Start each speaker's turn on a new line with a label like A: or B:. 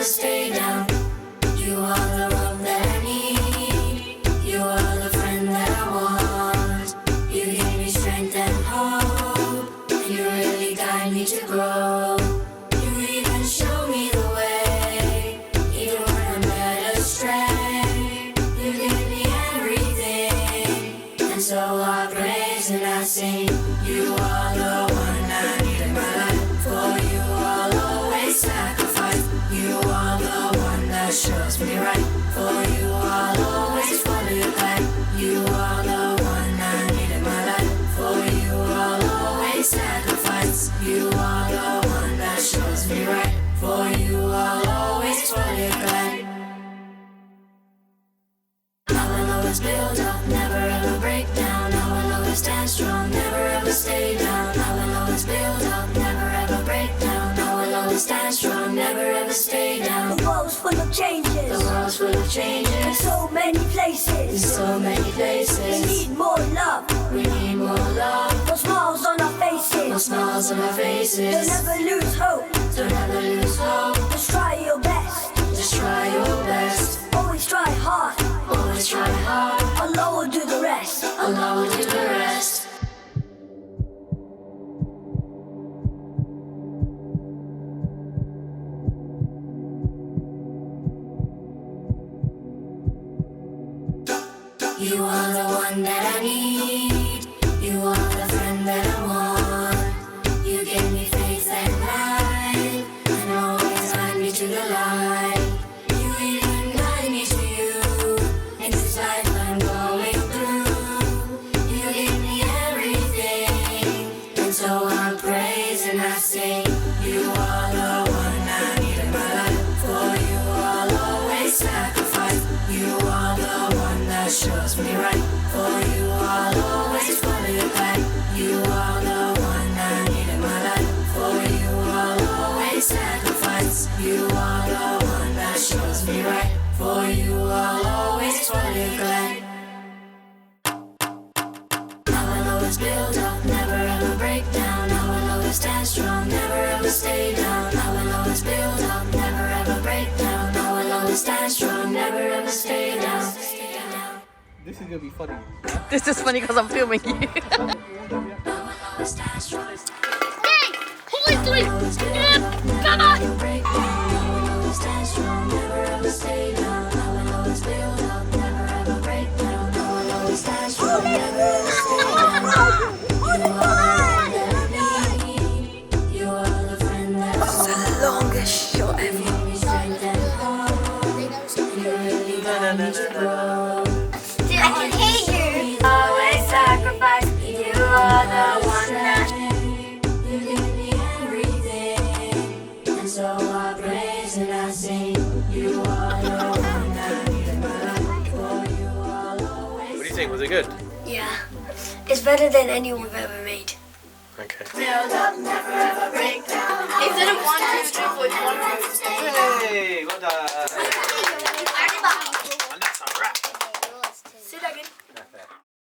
A: ever stay down. You are the one that I need. You are the friend that I want. You give me strength and hope, and you really guide me to grow. You even show me the way, even when I'm led astray. You give me everything, and so I praise and I sing. You are the one I need in my life. For you I'll always sacrifice. You are the one that shows me right. For you I'll always follow your guide. You are the one I need in my life. For you I'll always sacrifice. You are the one that shows me right. For you I'll always follow your guide. I will always build up, never ever break down. I will always stand strong, never ever stay down. I will always build up, never ever break down. I will always stand strong, never ever stay down.
B: The world's full of changes.
A: The world's full of changes.
B: In so many places.
A: In so many places.
B: We need more love.
A: We need more love.
B: More smiles on our faces.
A: More smiles on our faces.
B: Don't ever lose hope.
A: Don't ever lose hope.
B: Just try your best.
A: Just try your best.
B: Always try hard.
A: Always try hard.
B: Allah will do the rest.
A: Allah will do the rest. You are the one that I need. You are the friend that I want. You give me faith and light, and always guide me to the light. You even guide me to you in this life I'm going through. You give me everything, and so I praise and I sing. You are the one I need in my life. For you I'll always sacrifice. You are the one that shows me right. For you I'll always follow your guide. You are the one I need in my life. For you I'll always sacrifice. You are the one that shows me right. For you I'll always follow your guide. I will always build up, never ever break down. I will always stand strong, never ever stay down. I will always build up, never ever break down. I will always stand strong, never ever stay down.
C: This is gonna be funny.
D: This is funny because I'm filming you.
A: I will always stand strong.
D: Hey! Holy three! Come on!
A: Break down. I will always stand strong, never ever stay down. I will always build up, never ever break down. I will always stand strong, never ever stay down. You are the one that I need. You are the friend that I want.
B: The longest shot ever.
A: You give me strength and hope. You really guide me to grow.
B: I can hear you.
A: Always sacrifice. You are the one that you give me everything, and so I praise and I sing. You are the one I need in my life. For you I'll always.
C: What do you think? Was it good?
B: Yeah. It's better than any we've ever made.
C: Okay.
A: Build up, never ever break down.
D: Instead of 1, 2, 3, 4, it's 1, 2, 3.
C: Hey, well done.